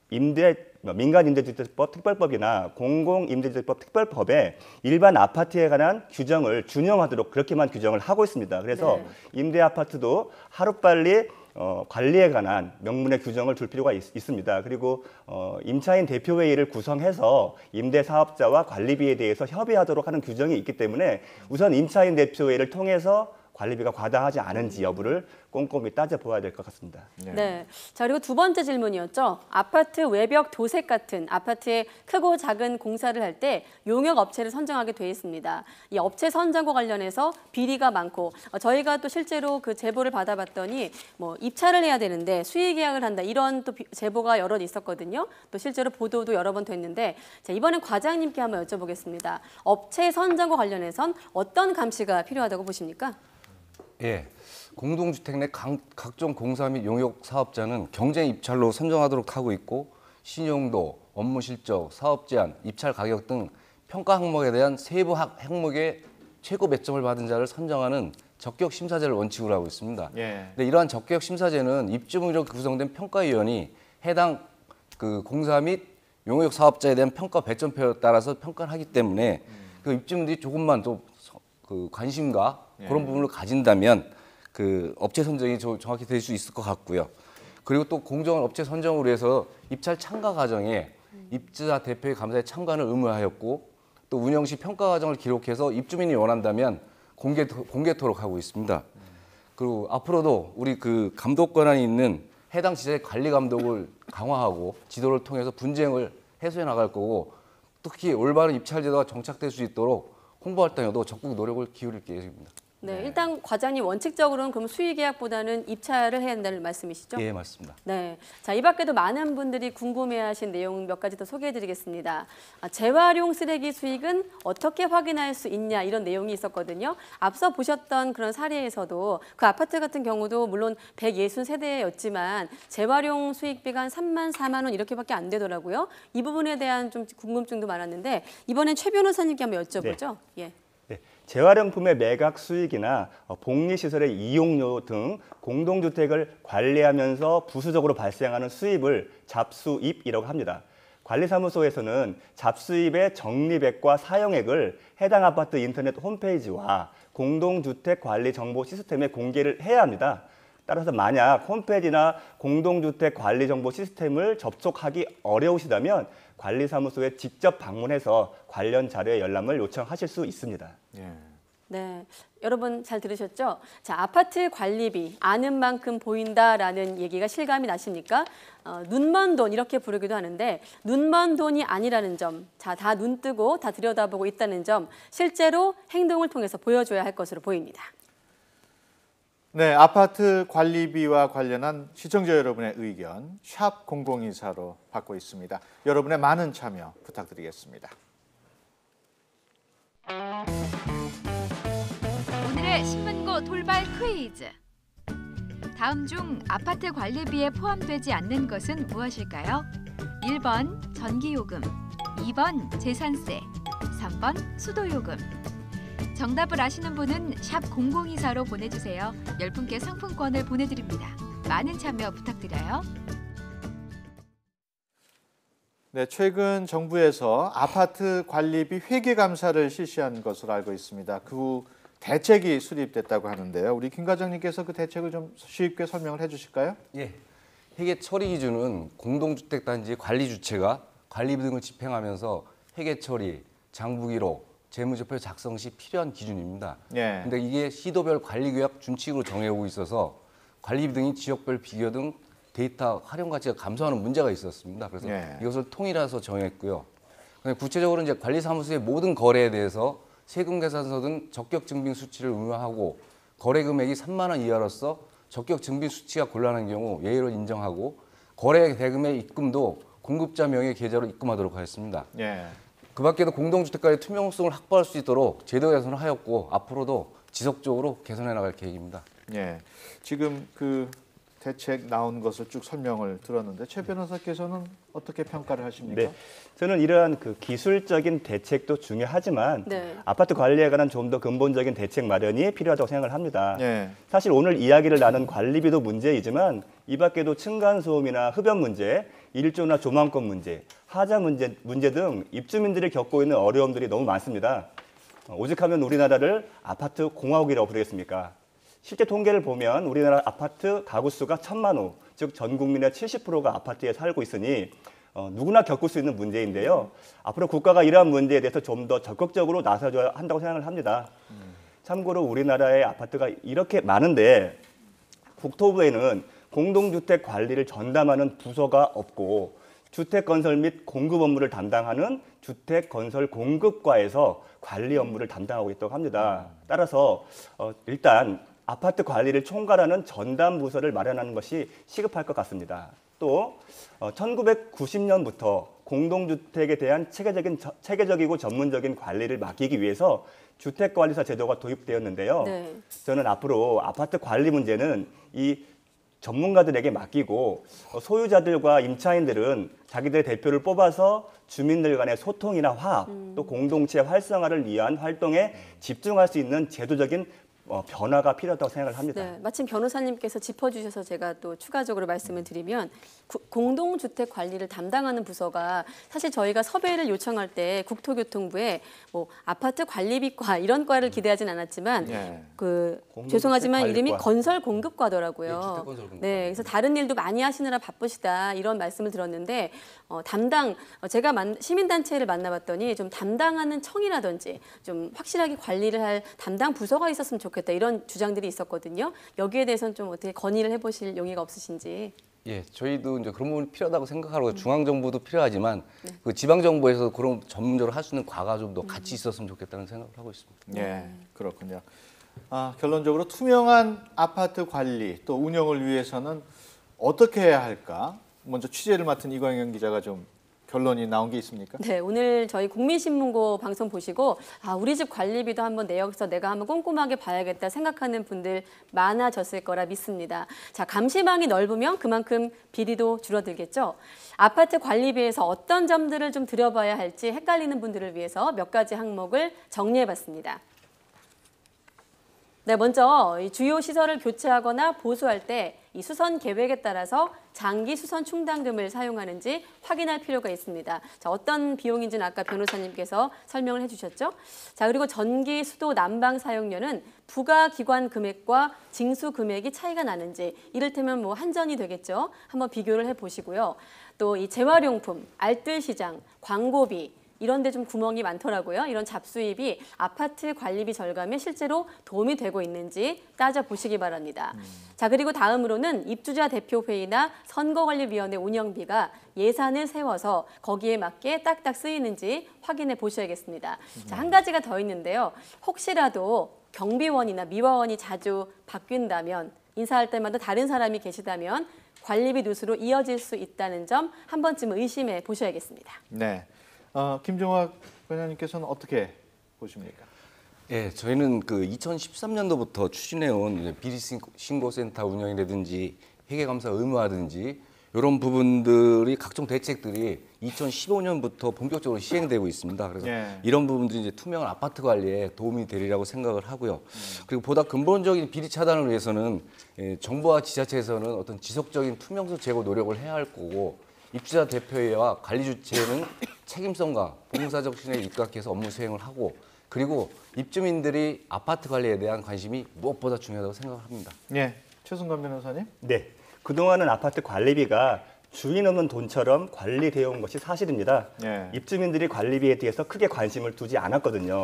민간임대주택법 특별법이나 공공임대주택법 특별법에 일반 아파트에 관한 규정을 준용하도록 그렇게만 규정을 하고 있습니다. 그래서 임대아파트도 하루빨리 관리에 관한 명문의 규정을 둘 필요가 있습니다. 그리고 임차인 대표회의를 구성해서 임대사업자와 관리비에 대해서 협의하도록 하는 규정이 있기 때문에 우선 임차인 대표회의를 통해서 관리비가 과다하지 않은지 여부를 꼼꼼히 따져보아야 될 것 같습니다. 네. 자, 그리고 두 번째 질문이었죠. 아파트 외벽 도색 같은 아파트의 크고 작은 공사를 할 때 용역 업체를 선정하게 돼 있습니다. 이 업체 선정과 관련해서 비리가 많고 저희가 또 실제로 그 제보를 받아봤더니 뭐 입찰을 해야 되는데 수의 계약을 한다 이런 또 제보가 여러 있었거든요. 또 실제로 보도도 여러 번 됐는데 자, 이번엔 과장님께 한번 여쭤보겠습니다. 업체 선정과 관련해선 어떤 감시가 필요하다고 보십니까? 예, 공동주택 내 각종 공사 및 용역 사업자는 경쟁 입찰로 선정하도록 하고 있고 신용도, 업무 실적, 사업 제한, 입찰 가격 등 평가 항목에 대한 세부 항목의 최고 몇 점을 받은 자를 선정하는 적격 심사제를 원칙으로 하고 있습니다. 근데 이러한 적격 심사제는 입주민으로 구성된 평가위원이 해당 공사 및 용역 사업자에 대한 평가 배점표에 따라서 평가를 하기 때문에 입주민들이 조금만 더 관심과 그런 부분을 가진다면 업체 선정이 정확히 될 수 있을 것 같고요. 그리고 또 공정한 업체 선정을 위해서 입찰 참가 과정에 입주자 대표의 감사에 참관을 의무화하였고 또 운영 시 평가 과정을 기록해서 입주민이 원한다면 공개토록 하고 있습니다. 그리고 앞으로도 우리 감독 권한이 있는 해당 지자체 관리 감독을 강화하고 지도를 통해서 분쟁을 해소해 나갈 거고 특히 올바른 입찰 제도가 정착될 수 있도록 홍보 활동에도 적극 노력을 기울일 계획입니다. 네, 일단 과장님 원칙적으로는 그럼 수의 계약보다는 입찰을 해야 한다는 말씀이시죠? 예, 맞습니다. 네, 자, 이 밖에도 많은 분들이 궁금해하신 내용 몇 가지 더 소개해드리겠습니다. 재활용 쓰레기 수익은 어떻게 확인할 수 있냐 이런 내용이 있었거든요. 앞서 보셨던 그런 사례에서도 그 아파트 같은 경우도 물론 160세대였지만 재활용 수익비가 한 3만, 4만 원 이렇게밖에 안 되더라고요. 이 부분에 대한 좀 궁금증도 많았는데 이번엔 최 변호사님께 한번 여쭤보죠. 예. 재활용품의 매각 수익이나 복리시설의 이용료 등 공동주택을 관리하면서 부수적으로 발생하는 수입을 잡수입이라고 합니다. 관리사무소에서는 잡수입의 적립액과 사용액을 해당 아파트 인터넷 홈페이지와 공동주택 관리 정보 시스템에 공개를 해야 합니다. 따라서 만약 홈페이지나 공동주택 관리 정보 시스템을 접속하기 어려우시다면 관리사무소에 직접 방문해서 관련 자료의 열람을 요청하실 수 있습니다. 네, 여러분 잘 들으셨죠? 자, 아파트 관리비 아는 만큼 보인다라는 얘기가 실감이 나십니까? 눈먼 돈 이렇게 부르기도 하는데 눈먼 돈이 아니라는 점, 자, 다 눈 뜨고 다 들여다보고 있다는 점 실제로 행동을 통해서 보여줘야 할 것으로 보입니다. 네, 아파트 관리비와 관련한 시청자 여러분의 의견 샵 0024로 받고 있습니다. 여러분의 많은 참여 부탁드리겠습니다. 오늘의 신문고 돌발 퀴즈. 다음 중 아파트 관리비에 포함되지 않는 것은 무엇일까요? 1번 전기요금, 2번 재산세, 3번 수도요금. 정답을 아시는 분은 샵 0024로 보내주세요. 10분께 상품권을 보내드립니다. 많은 참여 부탁드려요. 네, 최근 정부에서 아파트 관리비 회계 감사를 실시한 것으로 알고 있습니다. 그 후 대책이 수립됐다고 하는데요. 우리 김 과장님께서 그 대책을 좀 쉽게 설명을 해주실까요? 예, 회계 처리 기준은 공동주택단지 관리 주체가 관리비 등을 집행하면서 회계 처리, 장부 기록, 재무제표 작성 시 필요한 기준입니다. 예. 근데 이게 시도별 관리규약 준칙으로 정해오고 있어서 관리비 등이 지역별 비교 등 데이터 활용 가치가 감소하는 문제가 있었습니다. 그래서 예. 이것을 통일해서 정했고요. 구체적으로 이제 관리사무소의 모든 거래에 대해서 세금 계산서 등 적격 증빙 수치를 의무화하고 거래 금액이 3만 원 이하로서 적격 증빙 수치가 곤란한 경우 예외로 인정하고 거래 대금의 입금도 공급자 명의 계좌로 입금하도록 하였습니다. 예. 그 밖에도 공동주택가의 투명성을 확보할 수 있도록 제도 개선을 하였고 앞으로도 지속적으로 개선해 나갈 계획입니다. 예. 지금 그 대책 나온 것을 쭉 설명을 들었는데 최 변호사께서는 어떻게 평가를 하십니까? 네, 저는 이러한 그 기술적인 대책도 중요하지만 네. 아파트 관리에 관한 좀 더 근본적인 대책 마련이 필요하다고 생각을 합니다. 네. 사실 오늘 이야기를 나눈 관리비도 문제이지만 이 밖에도 층간소음이나 흡연 문제, 일조나 조망권 문제, 하자 문제 등 입주민들이 겪고 있는 어려움들이 너무 많습니다. 오직하면 우리나라를 아파트 공화국이라고 부르겠습니까? 실제 통계를 보면 우리나라 아파트 가구 수가 1,000만 호, 즉 전 국민의 70%가 아파트에 살고 있으니 누구나 겪을 수 있는 문제인데요. 앞으로 국가가 이러한 문제에 대해서 좀 더 적극적으로 나서줘야 한다고 생각을 합니다. 참고로 우리나라의 아파트가 이렇게 많은데 국토부에는 공동주택 관리를 전담하는 부서가 없고 주택건설 및 공급 업무를 담당하는 주택건설공급과에서 관리 업무를 담당하고 있다고 합니다. 따라서 일단 아파트 관리를 총괄하는 전담 부서를 마련하는 것이 시급할 것 같습니다. 또 1990년부터 공동주택에 대한 체계적이고 전문적인 관리를 맡기기 위해서 주택관리사 제도가 도입되었는데요. 네. 저는 앞으로 아파트 관리 문제는 이 전문가들에게 맡기고 소유자들과 임차인들은 자기들의 대표를 뽑아서 주민들 간의 소통이나 화합, 또 공동체 활성화를 위한 활동에 집중할 수 있는 제도적인 변화가 필요하다고 생각을 합니다. 네, 마침 변호사님께서 짚어주셔서 제가 또 추가적으로 말씀을 드리면 공동주택 관리를 담당하는 부서가 사실 저희가 섭외를 요청할 때 국토교통부에 뭐 아파트 관리비과 이런 과를 기대하진 않았지만 죄송하지만 이름이 건설공급과더라고요. 네, 주택건설공급과. 네, 그래서 다른 일도 많이 하시느라 바쁘시다 이런 말씀을 들었는데 제가 시민단체를 만나봤더니 좀 담당하는 청이라든지 좀 확실하게 관리를 할 담당 부서가 있었으면 좋겠다 이런 주장들이 있었거든요. 여기에 대해서는 좀 어떻게 건의를 해보실 용의가 없으신지. 예, 저희도 이제 그런 부분이 필요하다고 생각하고 중앙 정부도 필요하지만 그 지방 정부에서 그런 전문적으로 할 수 있는 과가 좀 더 같이 있었으면 좋겠다는 생각을 하고 있습니다. 예, 그렇군요. 결론적으로 투명한 아파트 관리 또 운영을 위해서는 어떻게 해야 할까? 먼저 취재를 맡은 이광현 기자가 좀 결론이 나온 게 있습니까? 네, 오늘 저희 국민신문고 방송 보시고 우리 집 관리비도 한번 내역서 내가 한번 꼼꼼하게 봐야겠다 생각하는 분들 많아졌을 거라 믿습니다. 자, 감시망이 넓으면 그만큼 비리도 줄어들겠죠. 아파트 관리비에서 어떤 점들을 좀 들여봐야 할지 헷갈리는 분들을 위해서 몇 가지 항목을 정리해봤습니다. 네, 먼저 이 주요 시설을 교체하거나 보수할 때 이 수선 계획에 따라서 장기 수선 충당금을 사용하는지 확인할 필요가 있습니다. 자, 어떤 비용인지는 아까 변호사님께서 설명을 해주셨죠. 자, 그리고 전기, 수도, 난방 사용료는 부가 기관 금액과 징수 금액이 차이가 나는지 이를테면 뭐 한전이 되겠죠. 한번 비교를 해보시고요. 또 이 재활용품, 알뜰 시장, 광고비 이런 데 좀 구멍이 많더라고요. 이런 잡수입이 아파트 관리비 절감에 실제로 도움이 되고 있는지 따져보시기 바랍니다. 자, 그리고 다음으로는 입주자 대표회의나 선거관리위원회 운영비가 예산을 세워서 거기에 맞게 딱딱 쓰이는지 확인해 보셔야겠습니다. 자, 한 가지가 더 있는데요. 혹시라도 경비원이나 미화원이 자주 바뀐다면 인사할 때마다 다른 사람이 계시다면 관리비 누수로 이어질 수 있다는 점 한 번쯤 의심해 보셔야겠습니다. 네. 김종학 변호사님께서는 어떻게 보십니까? 예, 저희는 그 2013년도부터 추진해온 비리신고센터 운영이라든지 회계감사 의무화든지 이런 부분들이 각종 대책들이 2015년부터 본격적으로 시행되고 있습니다. 그래서 이런 부분들이 이제 투명한 아파트 관리에 도움이 되리라고 생각을 하고요. 그리고 보다 근본적인 비리 차단을 위해서는 정부와 지자체에서는 어떤 지속적인 투명성 제고 노력을 해야 할 거고 입주자 대표회와 관리 주체는 책임성과 봉사적 신에 입각해서 업무 수행을 하고 그리고 입주민들이 아파트 관리에 대한 관심이 무엇보다 중요하다고 생각을 합니다. 네, 최승관 변호사님. 네, 그동안은 아파트 관리비가 주인 없는 돈처럼 관리되어 온 것이 사실입니다. 예. 입주민들이 관리비에 대해서 크게 관심을 두지 않았거든요.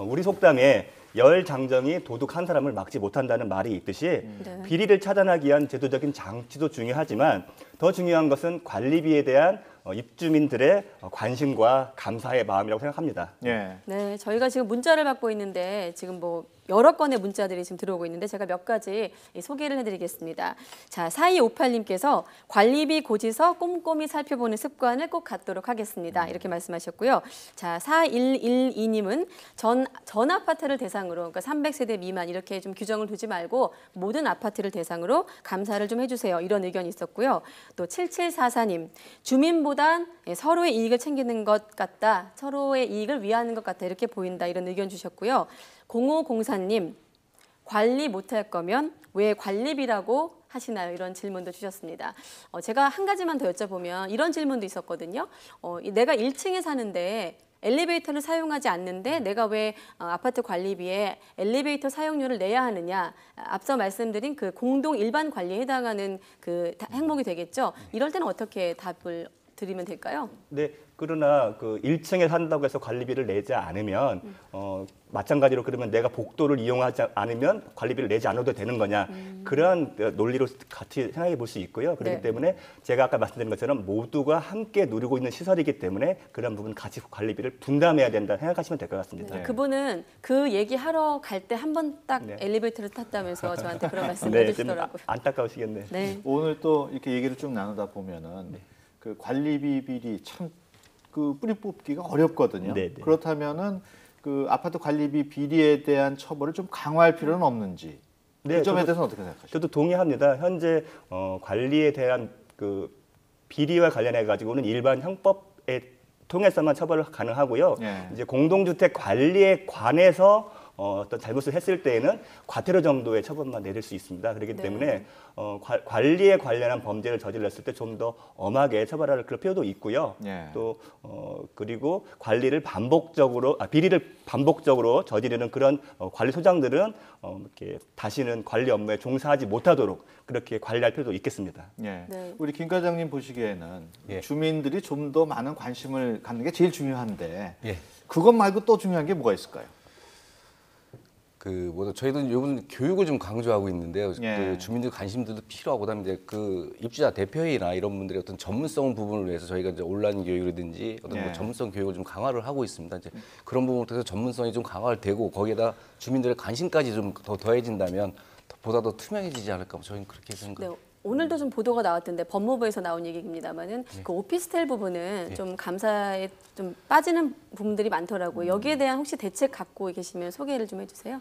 우리 속담에 열장정이 도둑 한 사람을 막지 못한다는 말이 있듯이 네. 비리를 차단하기 위한 제도적인 장치도 중요하지만 더 중요한 것은 관리비에 대한 입주민들의 관심과 감사의 마음이라고 생각합니다. 예. 네, 저희가 지금 문자를 받고 있는데 지금 뭐 여러 건의 문자들이 지금 들어오고 있는데 제가 몇 가지 소개를 해드리겠습니다. 자, 4258님께서 관리비 고지서 꼼꼼히 살펴보는 습관을 꼭 갖도록 하겠습니다. 이렇게 말씀하셨고요. 자, 4112님은 전 아파트를 대상으로 그러니까 300세대 미만 이렇게 좀 규정을 두지 말고 모든 아파트를 대상으로 감사를 좀 해주세요. 이런 의견이 있었고요. 또 7744님, 주민보단 서로의 이익을 챙기는 것 같다. 서로의 이익을 위하는 것 같다. 이렇게 보인다. 이런 의견 주셨고요. 0504님, 관리 못할 거면 왜 관리비라고 하시나요? 이런 질문도 주셨습니다. 제가 한 가지만 더 여쭤보면 이런 질문도 있었거든요. 내가 1층에 사는데 엘리베이터를 사용하지 않는데 내가 왜 아파트 관리비에 엘리베이터 사용료를 내야 하느냐. 앞서 말씀드린 그 공동 일반 관리에 해당하는 그 항목이 되겠죠. 이럴 때는 어떻게 답을 드리면 될까요? 네, 그러나 그 1층에 산다고 해서 관리비를 내지 않으면 마찬가지로 그러면 내가 복도를 이용하지 않으면 관리비를 내지 않아도 되는 거냐. 그러한 논리로 같이 생각해 볼 수 있고요. 그렇기 네. 때문에 제가 아까 말씀드린 것처럼 모두가 함께 누리고 있는 시설이기 때문에 그런 부분 같이 관리비를 분담해야 된다 생각하시면 될 것 같습니다. 네. 그분은 그 얘기하러 갈 때 한 번 딱 엘리베이터를 탔다면서 저한테 그런 말씀을 네, 해주시더라고요. 좀 안타까우시겠네요. 네. 오늘 또 이렇게 얘기를 쭉 나누다 보면은 그 관리비 비리 참 그 뿌리 뽑기가 어렵거든요. 네, 네. 그렇다면은 그 아파트 관리비 비리에 대한 처벌을 좀 강화할 필요는 없는지 그 점에 대해서는 어떻게 생각하십니까? 저도 동의합니다. 현재 관리에 대한 그 비리와 관련해 가지고는 일반 형법에 통해서만 처벌을 가능하고요. 예. 이제 공동주택 관리에 관해서 어떤 잘못을 했을 때에는 과태료 정도의 처벌만 내릴 수 있습니다. 그렇기 네. 때문에 관리에 관련한 범죄를 저질렀을 때 좀 더 엄하게 처벌할 그럴 필요도 있고요. 예. 또 그리고 관리를 비리를 반복적으로 저지르는 그런 관리 소장들은 이렇게 다시는 관리 업무에 종사하지 못하도록 그렇게 관리할 필요도 있겠습니다. 예. 네. 우리 김 과장님 보시기에는 예. 주민들이 좀 더 많은 관심을 갖는 게 제일 중요한데 예. 그것 말고 또 중요한 게 뭐가 있을까요? 저희도 요즘 교육을 좀 강조하고 있는데요. 예. 그 주민들 관심들도 필요하고 그다음에 이제 그 입주자 대표회의나 이런 분들의 어떤 전문성 부분을 위해서 저희가 이제 온라인 교육이라든지 어떤 예. 뭐 전문성 교육을 좀 강화를 하고 있습니다. 이제 그런 부분을 통해서 전문성이 좀 강화를 되고 거기에다 주민들의 관심까지 좀 더 더해진다면 보다 더 투명해지지 않을까 저희는 그렇게 생각합니다. 네. 오늘도 좀 보도가 나왔던데 법무부에서 나온 얘기입니다만은 그 오피스텔 부분은 좀 감사에 좀 빠지는 부분들이 많더라고요. 여기에 대한 혹시 대책 갖고 계시면 소개를 좀 해주세요.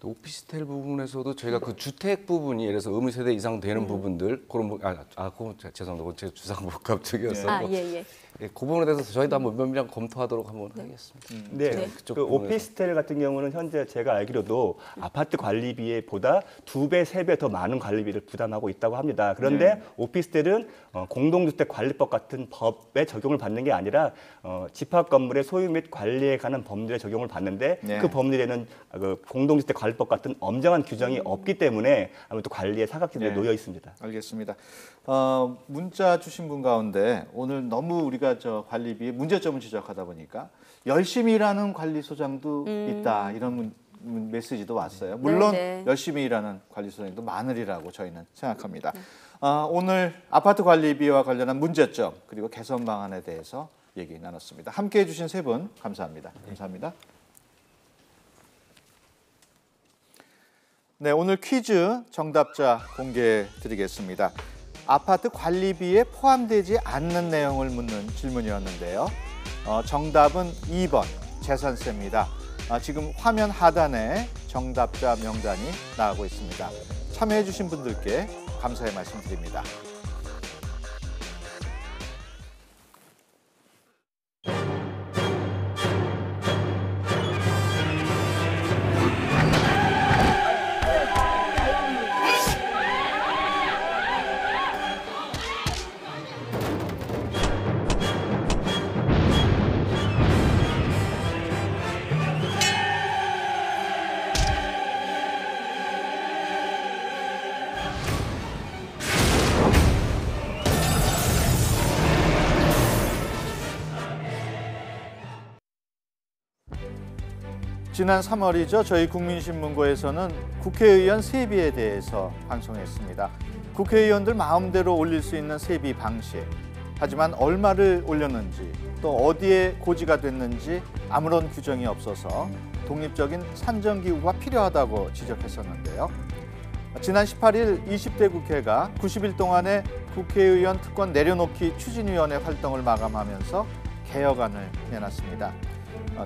오피스텔 부분에서도 저희가 그 주택 부분이 예를 들어서 의무 세대 이상 되는 부분들 그런 그건 죄송합니다. 제 주상복합적이어서 예. 그 부분에 대해서 저희도 한번 면밀하게 검토하도록 한번 하겠습니다. 네, 그 오피스텔 같은 경우는 현재 제가 알기로도 아파트 관리비에 보다 2배, 3배 더 많은 관리비를 부담하고 있다고 합니다. 그런데 오피스텔은 공동주택 관리법 같은 법에 적용을 받는 게 아니라 집합 건물의 소유 및 관리에 관한 법률에 적용을 받는데 네. 그 법률에는 그 공동주택 관리법 같은 엄정한 규정이 없기 때문에 아무래도 관리에 사각지대에 네. 놓여 있습니다. 알겠습니다. 문자 주신 분 가운데 오늘 너무 우리가 저 관리비에 문제점을 지적하다 보니까 열심히 일하는 관리소장도 있다 이런 메시지도 왔어요. 물론 네. 열심히 일하는 관리소장도 많으리라고 저희는 생각합니다. 오늘 아파트 관리비와 관련한 문제점 그리고 개선 방안에 대해서 얘기 나눴습니다. 함께해 주신 세 분 감사합니다. 감사합니다. 네, 오늘 퀴즈 정답자 공개해 드리겠습니다. 아파트 관리비에 포함되지 않는 내용을 묻는 질문이었는데요. 정답은 2번 재산세입니다. 지금 화면 하단에 정답자 명단이 나가고 있습니다. 참여해 주신 분들께 감사의 말씀 드립니다. 지난 3월이죠. 저희 국민신문고에서는 국회의원 세비에 대해서 방송했습니다. 국회의원들 마음대로 올릴 수 있는 세비 방식. 하지만 얼마를 올렸는지 또 어디에 고지가 됐는지 아무런 규정이 없어서 독립적인 산정기구가 필요하다고 지적했었는데요. 지난 18일 20대 국회가 90일 동안의 국회의원 특권 내려놓기 추진위원회 활동을 마감하면서 개혁안을 내놨습니다.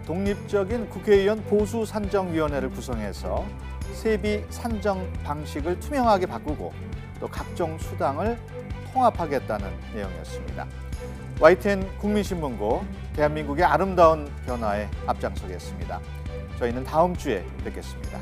독립적인 국회의원 보수 산정위원회를 구성해서 세비 산정 방식을 투명하게 바꾸고 또 각종 수당을 통합하겠다는 내용이었습니다. YTN 국민신문고 대한민국의 아름다운 변화에 앞장서겠습니다. 저희는 다음 주에 뵙겠습니다.